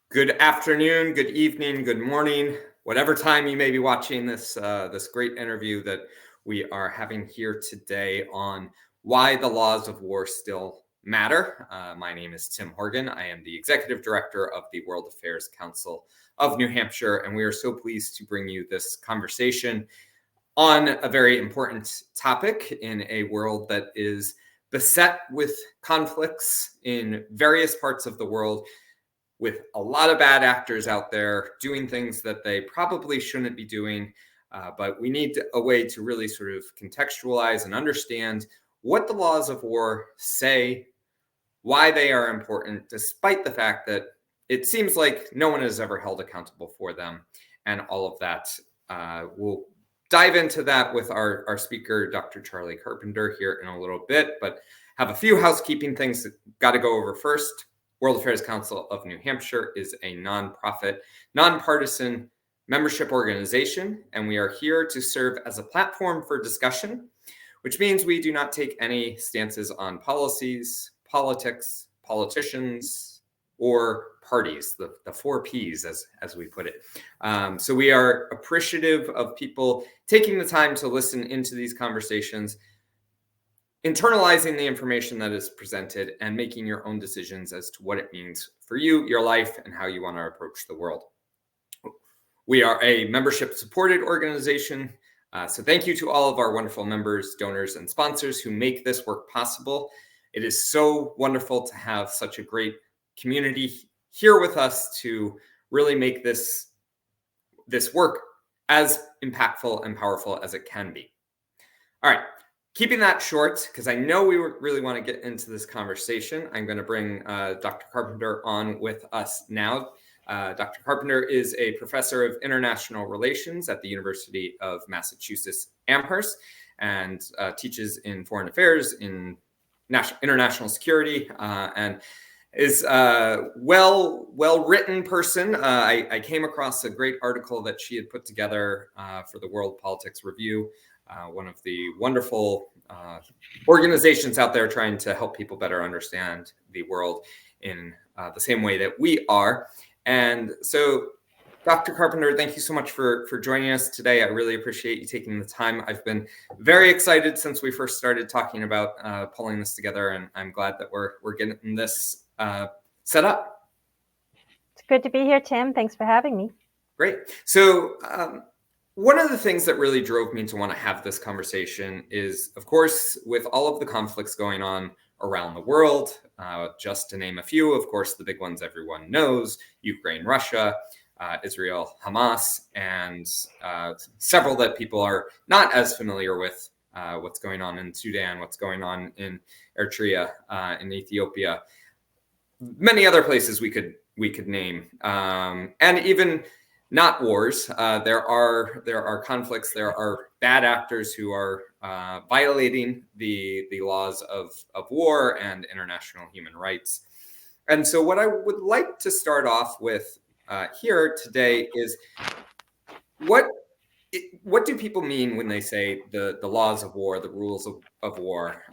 Good afternoon, good evening, good morning, whatever time you may be watching this great interview that we are having here today on why the laws of war still matter. My name is Tim Horgan. I am the Executive Director of the World Affairs Council of New Hampshire, and we are so pleased to bring you this conversation on a very important topic in a world that is beset with conflicts in various parts of the world, with a lot of bad actors out there doing things that they probably shouldn't be doing. But we need a way to really sort of contextualize and understand what the laws of war say, why they are important, despite the fact that it seems like no one is ever held accountable for them, and all of that. We'll dive into that with our speaker, Dr. Charli Carpenter, here in a little bit, but have a few housekeeping things that got to go over first. World Affairs Council of New Hampshire is a nonprofit, nonpartisan membership organization, and we are here to serve as a platform for discussion, which means we do not take any stances on policies, politics, politicians, or parties, the four Ps, as we put it. So we are appreciative of people taking the time to listen into these conversations, internalizing the information that is presented, and making your own decisions as to what it means for you, your life, and how you want to approach the world. We are a membership-supported organization, so thank you to all of our wonderful members, donors, and sponsors who make this work possible. It is so wonderful to have such a great community here with us to really make this work as impactful and powerful as it can be. All right. Keeping that short, because I know we really want to get into this conversation, I'm going to bring Dr. Carpenter on with us now. Dr. Carpenter is a professor of international relations at the University of Massachusetts Amherst, and teaches in foreign affairs, in international security, and is a well-written person. I came across a great article that she had put together for the World Politics Review, one of the wonderful organizations out there trying to help people better understand the world in the same way that we are. And so, Dr. Carpenter, thank you so much for joining us today. I really appreciate you taking the time. I've been very excited since we first started talking about pulling this together, and I'm glad that we're getting this set up. It's good to be here, Tim. Thanks for having me. Great. So one of the things that really drove me to want to have this conversation is, of course, with all of the conflicts going on around the world, just to name a few, of course, the big ones everyone knows: Ukraine, Russia, Israel, Hamas, and several that people are not as familiar with, what's going on in Sudan, what's going on in Eritrea, in Ethiopia, many other places we could name, and even not wars. There are conflicts. There are bad actors who are violating the laws of war and international human rights. And so what I would like to start off with here today is what do people mean when they say the laws of war, the rules of war?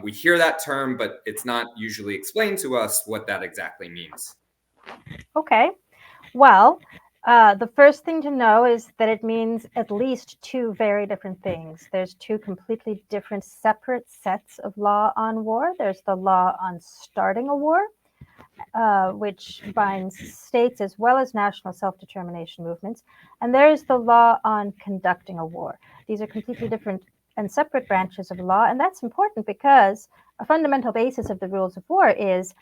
We hear that term, but it's not usually explained to us what that exactly means. Okay. Well, the first thing to know is that it means at least two very different things. There's two completely different separate sets of law on war. There's the law on starting a war, which binds states as well as national self-determination movements. And there's the law on conducting a war. These are completely different and separate branches of law. And that's important because a fundamental basis of the rules of war is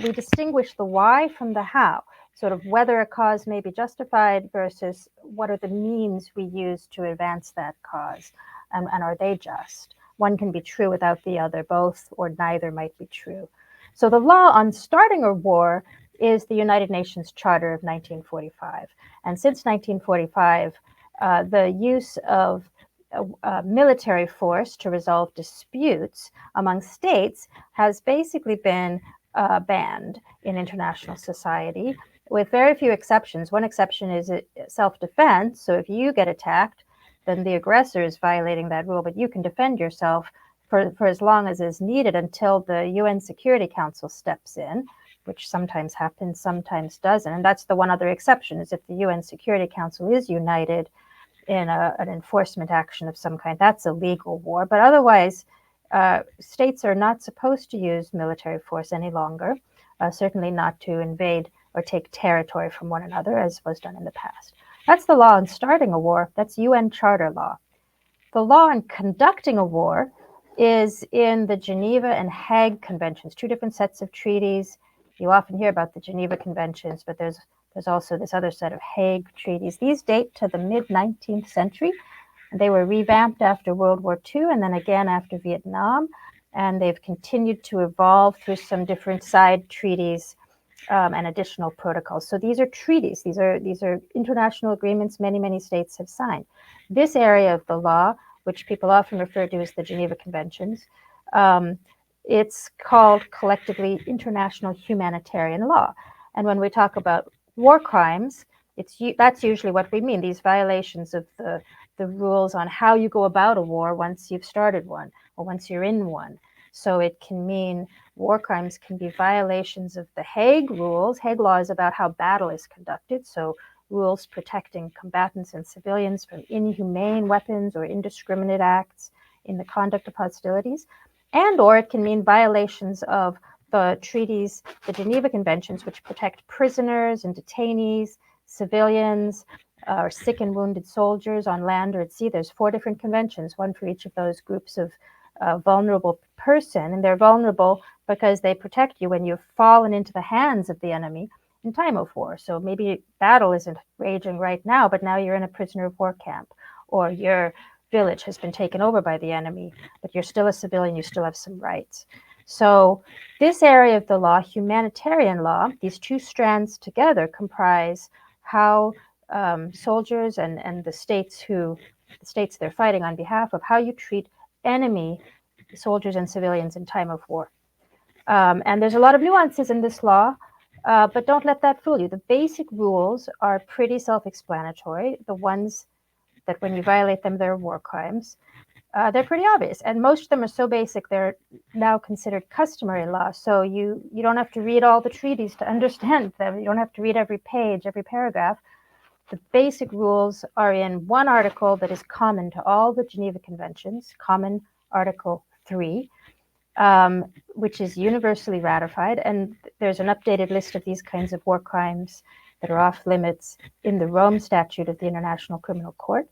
we distinguish the why from the how, sort of whether a cause may be justified versus what are the means we use to advance that cause, and are they just? One can be true without the other, both or neither might be true. So the law on starting a war is the United Nations Charter of 1945. And since 1945, the use of military force to resolve disputes among states has basically been banned in international society, with very few exceptions. One exception is self-defense. So if you get attacked, then the aggressor is violating that rule, but you can defend yourself for as long as is needed until the UN Security Council steps in. which sometimes happens, sometimes doesn't. And that's the one other exception, is if the UN Security Council is united in an enforcement action of some kind, that's a legal war. But otherwise, states are not supposed to use military force any longer, certainly not to invade or take territory from one another, as was done in the past. That's the law on starting a war. That's UN Charter law. The law on conducting a war is in the Geneva and Hague Conventions, two different sets of treaties. You often hear about the Geneva Conventions, but there's also this other set of Hague treaties. These date to the mid-19th century. They were revamped after World War II and then again after Vietnam. And they've continued to evolve through some different side treaties and additional protocols. So these are treaties. These are international agreements many states have signed. This area of the law, which people often refer to as the Geneva Conventions, it's called collectively international humanitarian law. And when we talk about war crimes, that's usually what we mean, these violations of the rules on how you go about a war once you've started one or once you're in one. So it can mean war crimes can be violations of the Hague rules. Hague law is about how battle is conducted, so rules protecting combatants and civilians from inhumane weapons or indiscriminate acts in the conduct of hostilities. Or it can mean violations of the treaties, the Geneva Conventions, which protect prisoners and detainees, civilians, or sick and wounded soldiers on land or at sea. There's 4 different conventions, one for each of those groups of vulnerable person. And they're vulnerable because they protect you when you've fallen into the hands of the enemy in time of war. So maybe battle isn't raging right now, but now you're in a prisoner of war camp, or your village has been taken over by the enemy, but you're still a civilian, you still have some rights. So this area of the law, humanitarian law, these two strands together comprise how soldiers and the states they're fighting on behalf of, how you treat enemy soldiers and civilians in time of war. And there's a lot of nuances in this law, but don't let that fool you. The basic rules are pretty self-explanatory. The ones that when you violate them, they're war crimes. They're pretty obvious, and most of them are so basic they're now considered customary law. So you don't have to read all the treaties to understand them. You don't have to read every page, every paragraph. The basic rules are in one article that is common to all the Geneva Conventions, common Article 3, which is universally ratified. And there's an updated list of these kinds of war crimes that are off limits in the Rome Statute of the International Criminal Court.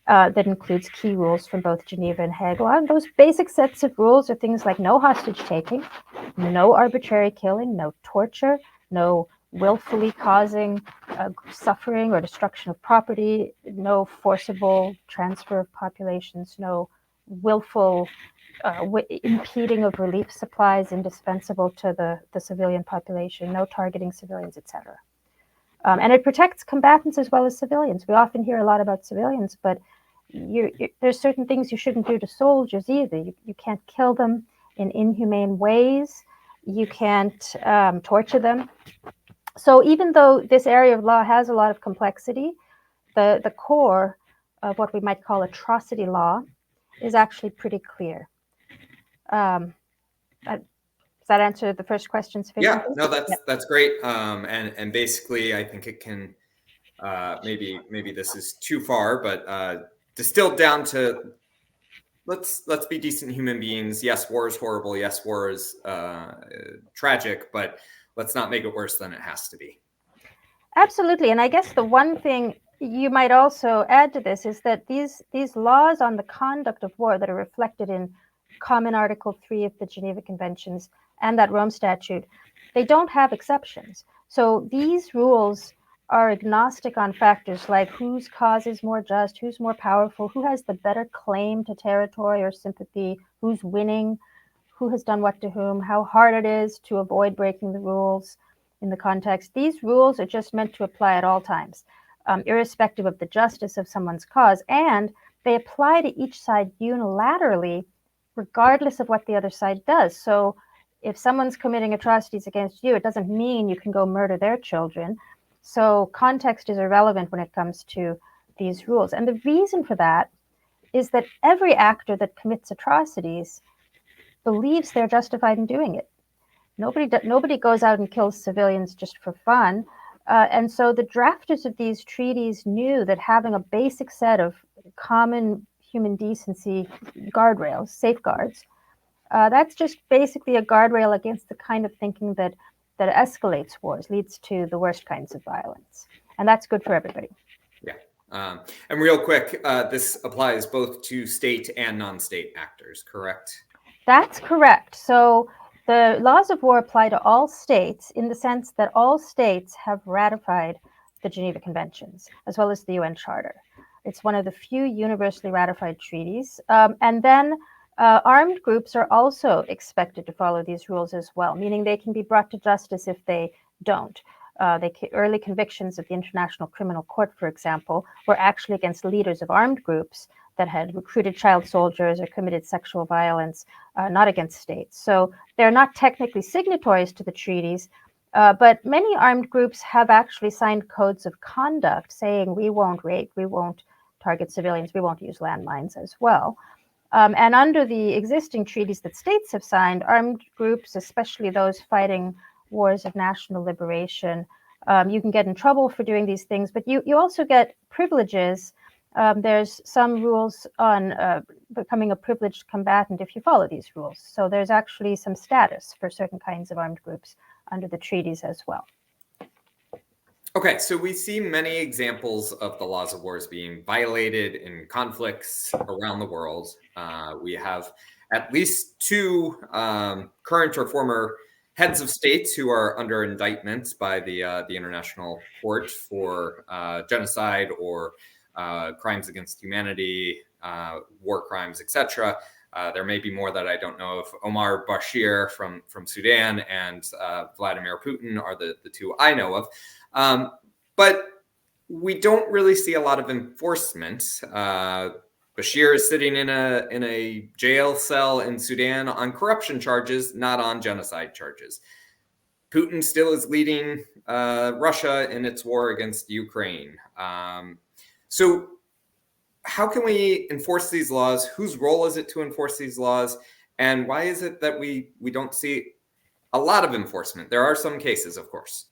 That includes key rules from both Geneva and Hague law. And those basic sets of rules are things like no hostage taking, no arbitrary killing, no torture, no willfully causing suffering or destruction of property, no forcible transfer of populations, no willful impeding of relief supplies indispensable to the civilian population, no targeting civilians, etc. And it protects combatants as well as civilians. We often hear a lot about civilians, but there's certain things you shouldn't do to soldiers either. You can't kill them in inhumane ways. You can't torture them. So even though this area of law has a lot of complexity, the core of what we might call atrocity law is actually pretty clear. Does that answer the first question sufficiently? Yeah, no, that's great. And basically, I think it can maybe this is too far, but distilled down to let's be decent human beings. Yes, war is horrible. Yes, war is tragic, but let's not make it worse than it has to be. Absolutely. And I guess the one thing you might also add to this is that these laws on the conduct of war that are reflected in Common Article 3 of the Geneva Conventions and that Rome Statute, they don't have exceptions. So these rules are agnostic on factors like whose cause is more just, who's more powerful, who has the better claim to territory or sympathy, who's winning, who has done what to whom, how hard it is to avoid breaking the rules in the context. These rules are just meant to apply at all times, irrespective of the justice of someone's cause, and they apply to each side unilaterally, regardless of what the other side does. So if someone's committing atrocities against you, it doesn't mean you can go murder their children. So context is irrelevant when it comes to these rules. And the reason for that is that every actor that commits atrocities believes they're justified in doing it. Nobody goes out and kills civilians just for fun. And so the drafters of these treaties knew that having a basic set of common human decency guardrails, safeguards, that's just basically a guardrail against the kind of thinking that escalates wars, leads to the worst kinds of violence. And that's good for everybody. Yeah. And real quick, this applies both to state and non-state actors, correct? That's correct. So the laws of war apply to all states in the sense that all states have ratified the Geneva Conventions, as well as the UN Charter. It's one of the few universally ratified treaties. And then armed groups are also expected to follow these rules as well, meaning they can be brought to justice if they don't. Early convictions of the International Criminal Court, for example, were actually against leaders of armed groups that had recruited child soldiers or committed sexual violence, not against states. So they're not technically signatories to the treaties, but many armed groups have actually signed codes of conduct saying we won't rape, we won't target civilians, we won't use landmines as well. And under the existing treaties that states have signed, armed groups, especially those fighting wars of national liberation, you can get in trouble for doing these things, but you also get privileges. There's some rules on becoming a privileged combatant if you follow these rules. So there's actually some status for certain kinds of armed groups under the treaties as well. Okay, so we see many examples of the laws of wars being violated in conflicts around the world. We have at least two current or former heads of states who are under indictment by the International Court for genocide or crimes against humanity, war crimes, etc. There may be more that I don't know of. Omar Bashir from Sudan and Vladimir Putin are the two I know of. But we don't really see a lot of enforcement. Bashir is sitting in a jail cell in Sudan on corruption charges, not on genocide charges. Putin still is leading Russia in its war against Ukraine. So how can we enforce these laws? Whose role is it to enforce these laws? And why is it that we don't see a lot of enforcement? There are some cases, of course.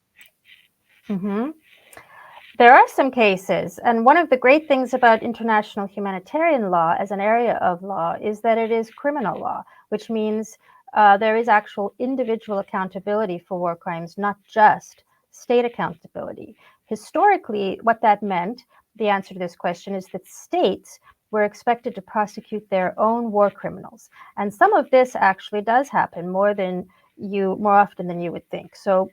Mm-hmm. There are some cases, and one of the great things about international humanitarian law as an area of law is that it is criminal law, which means there is actual individual accountability for war crimes, not just state accountability. Historically, what that meant, the answer to this question, is that states were expected to prosecute their own war criminals. And some of this actually does happen more often than you would think. So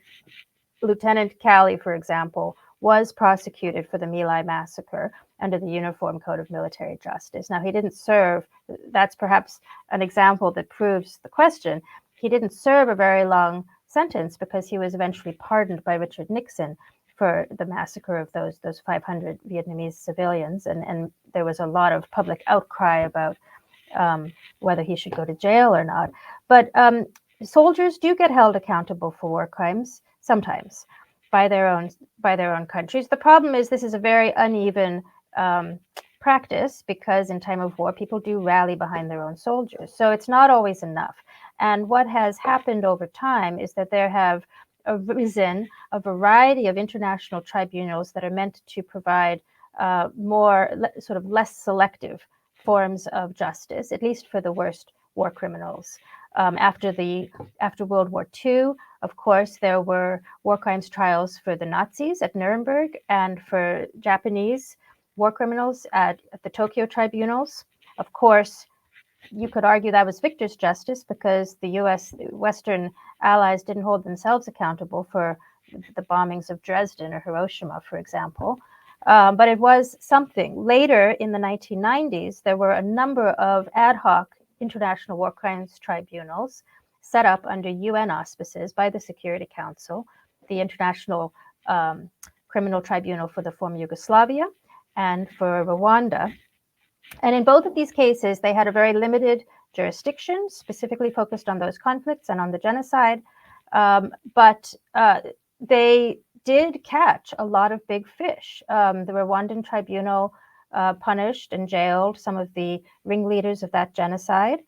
Lieutenant Calley, for example, was prosecuted for the My Lai massacre under the Uniform Code of Military Justice. Now, he didn't serve, that's perhaps an example that proves the question. He didn't serve a very long sentence because he was eventually pardoned by Richard Nixon for the massacre of those 500 Vietnamese civilians. And there was a lot of public outcry about whether he should go to jail or not. But soldiers do get held accountable for war crimes sometimes by their own countries. The problem is this is a very uneven practice because in time of war, people do rally behind their own soldiers. So it's not always enough. And what has happened over time is that there have arisen a variety of international tribunals that are meant to provide less selective forms of justice, at least for the worst war criminals. After World War II, of course, there were war crimes trials for the Nazis at Nuremberg and for Japanese war criminals at the Tokyo tribunals. Of course, you could argue that was victor's justice because the Western allies didn't hold themselves accountable for the bombings of Dresden or Hiroshima, for example. But it was something. Later in the 1990s, there were a number of ad hoc international war crimes tribunals set up under UN auspices by the Security Council, the International Criminal Tribunal for the former Yugoslavia and for Rwanda. And in both of these cases, they had a very limited jurisdiction, specifically focused on those conflicts and on the genocide. But they did catch a lot of big fish. The Rwandan tribunal punished and jailed some of the ringleaders of that genocide.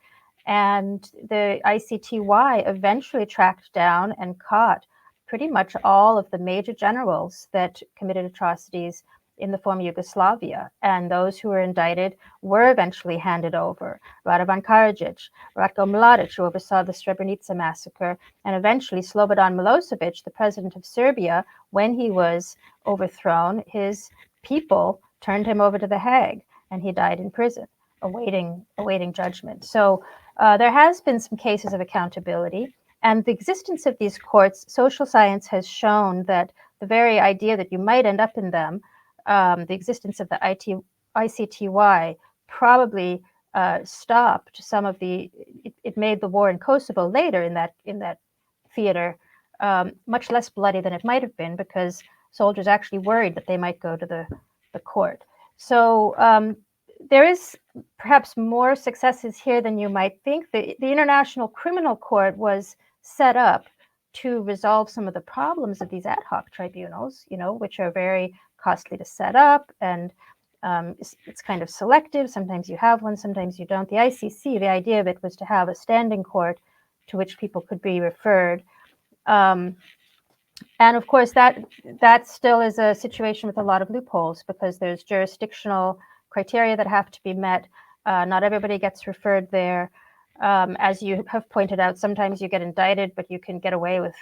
And the ICTY eventually tracked down and caught pretty much all of the major generals that committed atrocities in the former Yugoslavia. And those who were indicted were eventually handed over. Radovan Karadzic, Ratko Mladic, who oversaw the Srebrenica massacre, and eventually Slobodan Milosevic, the president of Serbia, when he was overthrown, his people turned him over to The Hague, and he died in prison, awaiting judgment. So there has been some cases of accountability. And the existence of these courts, social science has shown that the very idea that you might end up in them, the existence of the ICTY probably stopped some of the. It made the war in Kosovo later in that theater much less bloody than it might have been, because soldiers actually worried that they might go to the court. So there is perhaps more successes here than you might think. The International Criminal Court was set up to resolve some of the problems of these ad hoc tribunals, which are very costly to set up, and it's kind of selective. Sometimes you have one, sometimes you don't. The ICC, the idea of it was to have a standing court to which people could be referred. And of course, that still is a situation with a lot of loopholes, because there's jurisdictional criteria that have to be met. Not everybody gets referred there. As you have pointed out, sometimes you get indicted, but you can get away with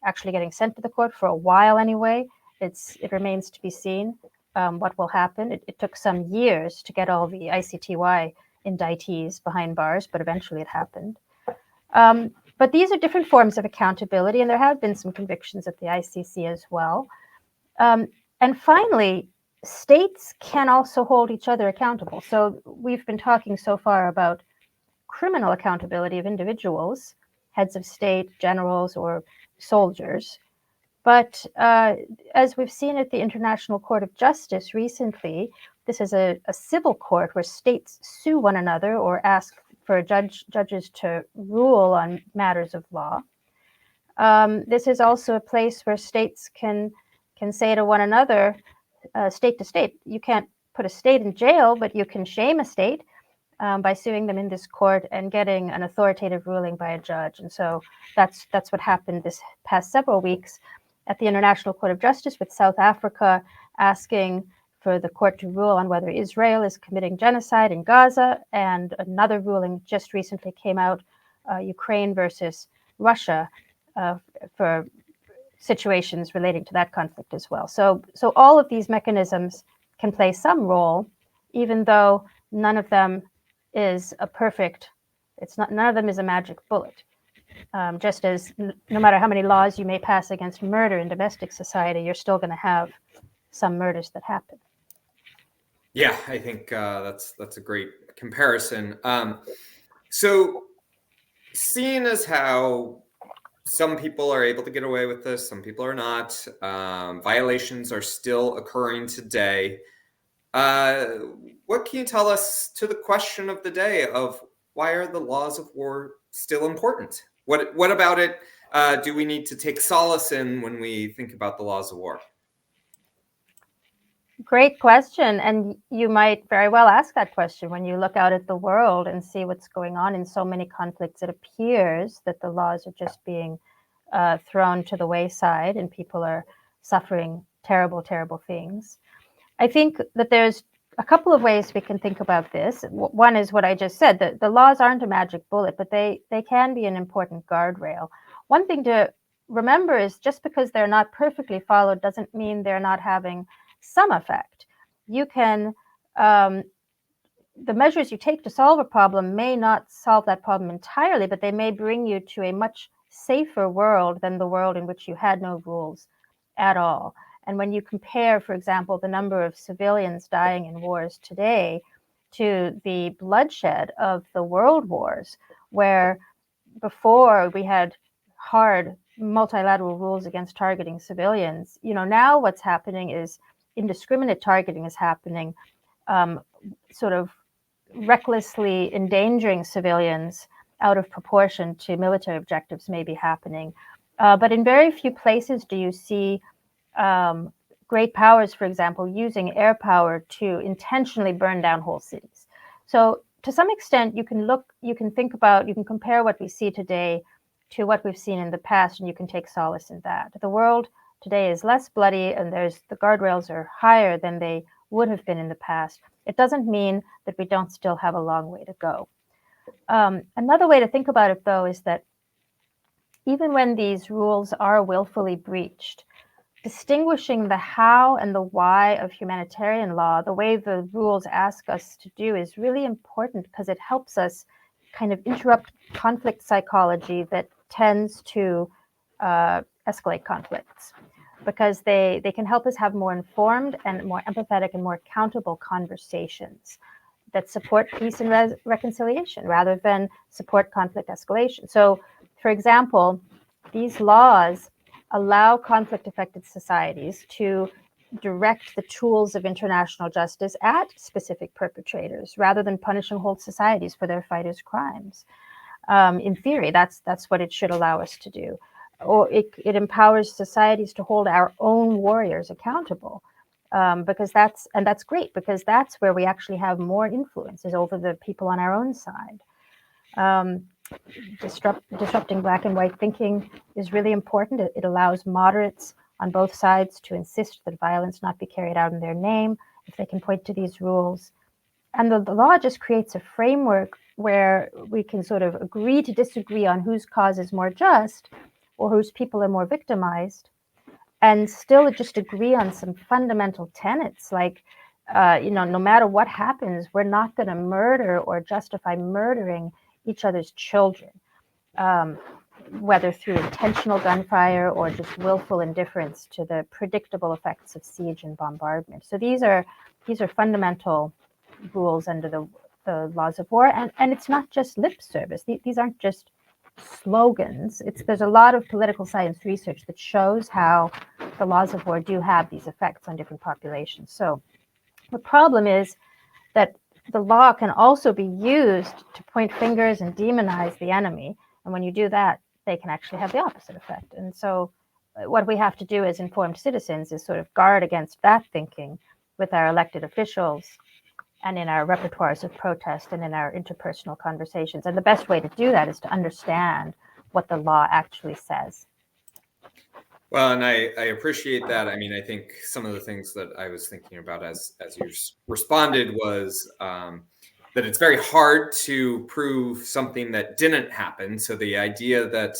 actually getting sent to the court for a while anyway. It remains to be seen what will happen. It took some years to get all the ICTY indictees behind bars, but eventually it happened. But these are different forms of accountability, and there have been some convictions at the ICC as well. And finally, states can also hold each other accountable. So we've been talking so far about criminal accountability of individuals, heads of state, generals, or soldiers. But as we've seen at the International Court of Justice recently, this is a civil court where states sue one another or ask for judges to rule on matters of law. This is also a place where states can say to one another, state to state, you can't put a state in jail, but you can shame a state by suing them in this court and getting an authoritative ruling by a judge. And so that's what happened this past several weeks at the International Court of Justice, with South Africa asking for the court to rule on whether Israel is committing genocide in Gaza. And another ruling just recently came out, Ukraine versus Russia, for situations relating to that conflict as well. So all of these mechanisms can play some role, even though none of them is a perfect, none of them is a magic bullet. Just as no matter how many laws you may pass against murder in domestic society, you're still going to have some murders that happen. Yeah, I think that's a great comparison. So seeing as how some people are able to get away with this, some people are not, violations are still occurring today. What can you tell us to the question of the day of why are the laws of war still important? What about it do we need to take solace in when we think about the laws of war? Great question. And you might very well ask that question when you look out at the world and see what's going on in so many conflicts. It appears that the laws are just being thrown to the wayside and people are suffering terrible, terrible things. I think that there's a couple of ways we can think about this. One is what I just said, that the laws aren't a magic bullet, but they can be an important guardrail. One thing to remember is just because they're not perfectly followed doesn't mean they're not having some effect. You can, the measures you take to solve a problem may not solve that problem entirely, but they may bring you to a much safer world than the world in which you had no rules at all. And when you compare, for example, the number of civilians dying in wars today to the bloodshed of the world wars, where before we had hard multilateral rules against targeting civilians, now what's happening is indiscriminate targeting is happening, sort of recklessly endangering civilians out of proportion to military objectives may be happening. But in very few places do you see great powers, for example, using air power to intentionally burn down whole cities. So to some extent, you can compare what we see today to what we've seen in the past, and you can take solace in that. The world today is less bloody, and the guardrails are higher than they would have been in the past. It doesn't mean that we don't still have a long way to go. Another way to think about it, though, is that even when these rules are willfully breached, distinguishing the how and the why of humanitarian law, the way the rules ask us to do, is really important because it helps us kind of interrupt conflict psychology that tends to escalate conflicts, because they can help us have more informed and more empathetic and more accountable conversations that support peace and reconciliation rather than support conflict escalation. So, for example, these laws allow conflict-affected societies to direct the tools of international justice at specific perpetrators rather than punishing whole societies for their fighters' crimes. In theory, that's what it should allow us to do. Or it empowers societies to hold our own warriors accountable, because that's great, because that's where we actually have more influence, is over the people on our own side. Disrupting black and white thinking is really important. It allows moderates on both sides to insist that violence not be carried out in their name if they can point to these rules. And the law just creates a framework where we can sort of agree to disagree on whose cause is more just or whose people are more victimized, and still just agree on some fundamental tenets like, no matter what happens, we're not going to murder or justify murdering each other's children, whether through intentional gunfire or just willful indifference to the predictable effects of siege and bombardment. So these are fundamental rules under the laws of war, and it's not just lip service. These aren't just slogans. There's a lot of political science research that shows how the laws of war do have these effects on different populations. So the problem is that the law can also be used to point fingers and demonize the enemy. And when you do that, they can actually have the opposite effect. And so what we have to do as informed citizens is sort of guard against that thinking with our elected officials and in our repertoires of protest and in our interpersonal conversations. And the best way to do that is to understand what the law actually says. Well, and I appreciate that. I mean, I think some of the things that I was thinking about as you responded was that it's very hard to prove something that didn't happen. So the idea that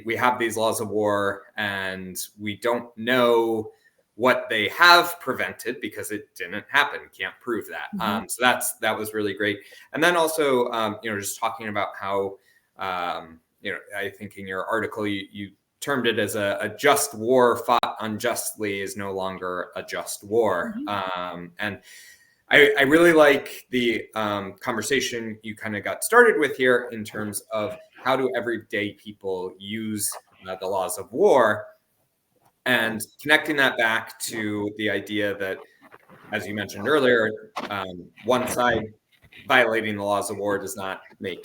we have these laws of war and we don't know what they have prevented because it didn't happen, can't prove that. Mm-hmm. So that was really great. And then also, just talking about how, I think in your article, you termed it as a just war fought unjustly is no longer a just war. Mm-hmm. And I really like the conversation you kind of got started with here in terms of how do everyday people use the laws of war, and connecting that back to the idea that, as you mentioned earlier, one side violating the laws of war does not make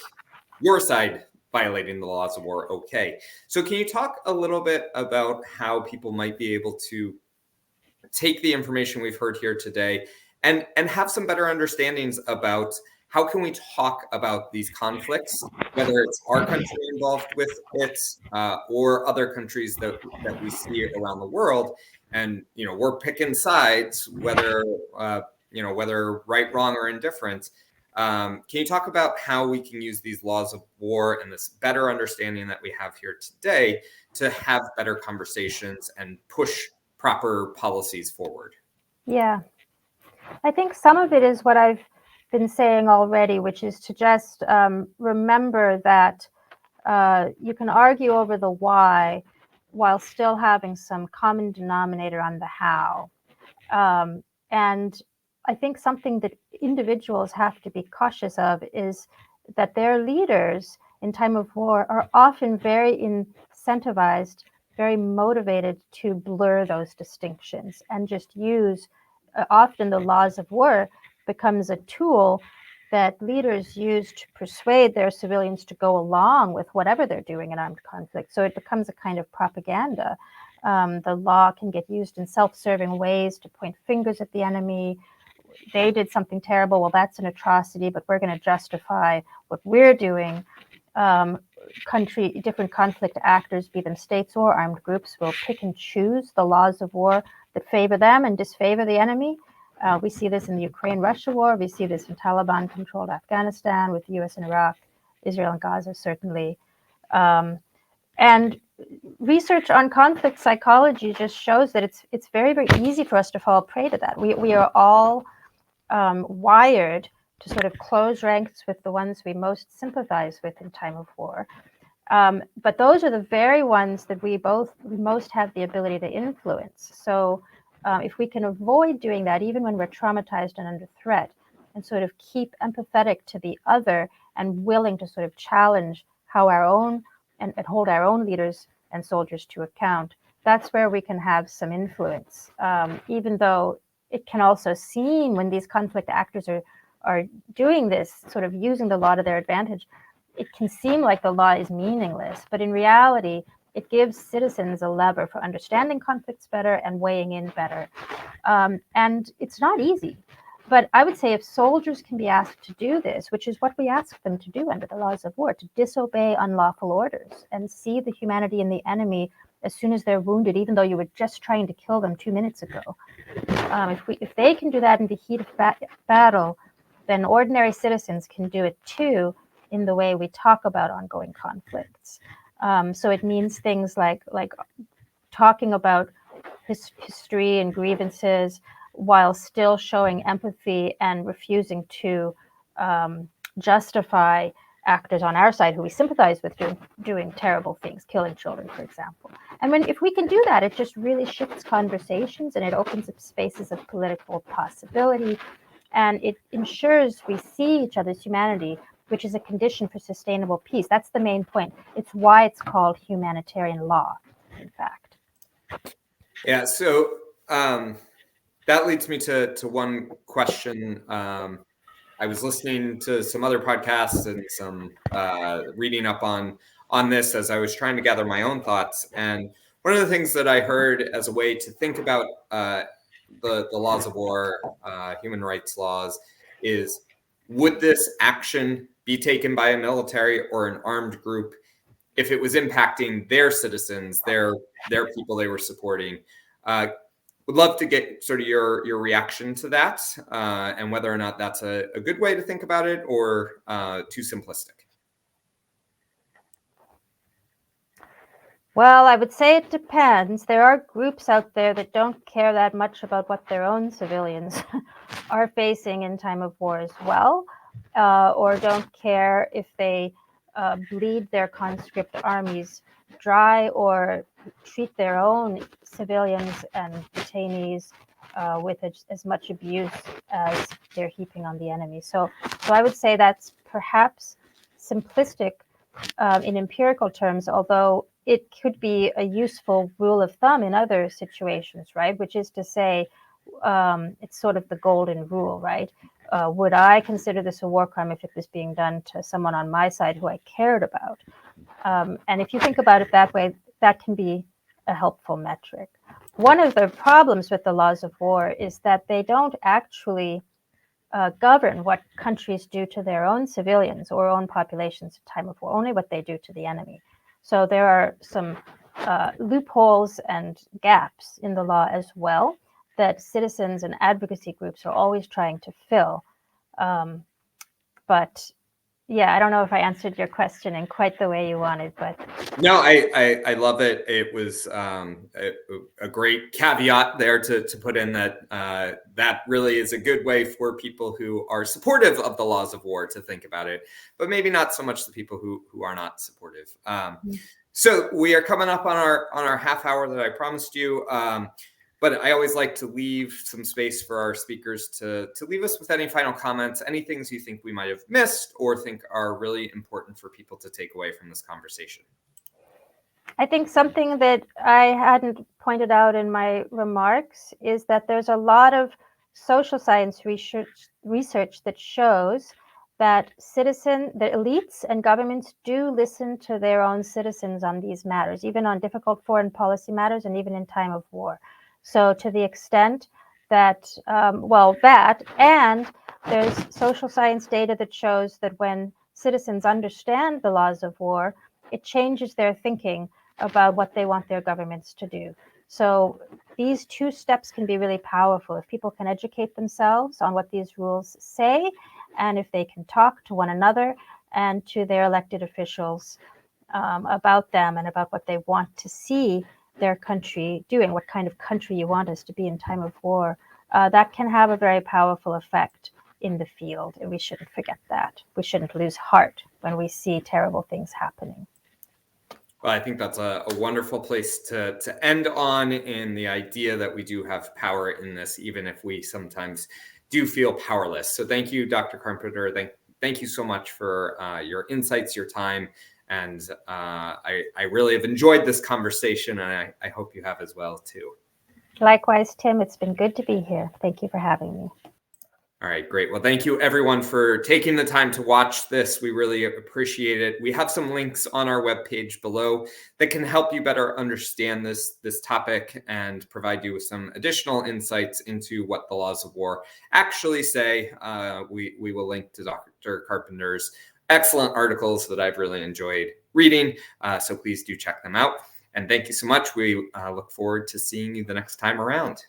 your side violating the laws of war okay. So can you talk a little bit about how people might be able to take the information we've heard here today and have some better understandings about how can we talk about these conflicts, whether it's our country involved with it or other countries that we see around the world, and we're picking sides, whether whether right, wrong, or indifferent. Can you talk about how we can use these laws of war and this better understanding that we have here today to have better conversations and push proper policies forward? Yeah, I think some of it is what I've been saying already, which is to just remember that you can argue over the why while still having some common denominator on the how. And I think something that individuals have to be cautious of is that their leaders in time of war are often very incentivized, very motivated to blur those distinctions and just use, often the laws of war becomes a tool that leaders use to persuade their civilians to go along with whatever they're doing in armed conflict. So it becomes a kind of propaganda. The law can get used in self-serving ways to point fingers at the enemy, they did something terrible. Well, that's an atrocity, but we're going to justify what we're doing. Different conflict actors, be them states or armed groups, will pick and choose the laws of war that favor them and disfavor the enemy. We see this in the Ukraine-Russia war. We see this in Taliban-controlled Afghanistan, with the U.S. and Iraq, Israel and Gaza, certainly. And research on conflict psychology just shows that it's very, very easy for us to fall prey to that. We are all wired to sort of close ranks with the ones we most sympathize with in time of war. But those are the very ones that we most have the ability to influence. So if we can avoid doing that, even when we're traumatized and under threat, and sort of keep empathetic to the other and willing to sort of challenge how our own and hold our own leaders and soldiers to account, that's where we can have some influence. Even though it can also seem, when these conflict actors are doing this, sort of using the law to their advantage, it can seem like the law is meaningless, but in reality, it gives citizens a lever for understanding conflicts better and weighing in better. And it's not easy. But I would say if soldiers can be asked to do this, which is what we ask them to do under the laws of war, to disobey unlawful orders and see the humanity in the enemy as soon as they're wounded, even though you were just trying to kill them 2 minutes ago. If they can do that in the heat of battle, then ordinary citizens can do it too in the way we talk about ongoing conflicts. So it means things like talking about history and grievances while still showing empathy and refusing to justify actors on our side who we sympathize with doing terrible things, killing children, for example. And if we can do that, it just really shifts conversations and it opens up spaces of political possibility. And it ensures we see each other's humanity, which is a condition for sustainable peace. That's the main point. It's why it's called humanitarian law, in fact. Yeah, so that leads me to one question. I was listening to some other podcasts and some reading up on this as I was trying to gather my own thoughts. And one of the things that I heard as a way to think about the laws of war, human rights laws, is would this action be taken by a military or an armed group if it was impacting their citizens, their people they were supporting? Would love to get sort of your reaction to that and whether or not that's a good way to think about it or too simplistic. Well, I would say it depends. There are groups out there that don't care that much about what their own civilians are facing in time of war as well, or don't care if they bleed their conscript armies dry or treat their own civilians and detainees with as much abuse as they're heaping on the enemy. So I would say that's perhaps simplistic in empirical terms, although it could be a useful rule of thumb in other situations, right? Which is to say, it's sort of the golden rule, right? Would I consider this a war crime if it was being done to someone on my side who I cared about? And if you think about it that way, that can be a helpful metric. One of the problems with the laws of war is that they don't actually govern what countries do to their own civilians or own populations in time of war, only what they do to the enemy. So there are some loopholes and gaps in the law as well that citizens and advocacy groups are always trying to fill. But yeah, I don't know if I answered your question in quite the way you wanted, but no, I love it. It was a great caveat there to put in that that really is a good way for people who are supportive of the laws of war to think about it, but maybe not so much the people who are not supportive. So we are coming up on our half hour that I promised you. But I always like to leave some space for our speakers to leave us with any final comments, any things you think we might have missed or think are really important for people to take away from this conversation. I think something that I hadn't pointed out in my remarks is that there's a lot of social science research that shows that the elites and governments do listen to their own citizens on these matters, even on difficult foreign policy matters and even in time of war. So to the extent that, that, and there's social science data that shows that when citizens understand the laws of war, it changes their thinking about what they want their governments to do. So these two steps can be really powerful. If people can educate themselves on what these rules say, and if they can talk to one another and to their elected officials about them and about what they want to see their country doing, what kind of country you want us to be in time of war, that can have a very powerful effect in the field. And we shouldn't forget that. We shouldn't lose heart when we see terrible things happening. Well, I think that's a wonderful place to end on, in the idea that we do have power in this, even if we sometimes do feel powerless. So thank you, Dr. Carpenter. Thank you so much for your insights, your time. And I really have enjoyed this conversation, and I hope you have as well, too. Likewise, Tim, it's been good to be here. Thank you for having me. All right, great. Well, thank you everyone for taking the time to watch this. We really appreciate it. We have some links on our webpage below that can help you better understand this topic and provide you with some additional insights into what the laws of war actually say. We will link to Dr. Carpenter's excellent articles that I've really enjoyed reading. So please do check them out. And thank you so much. We look forward to seeing you the next time around.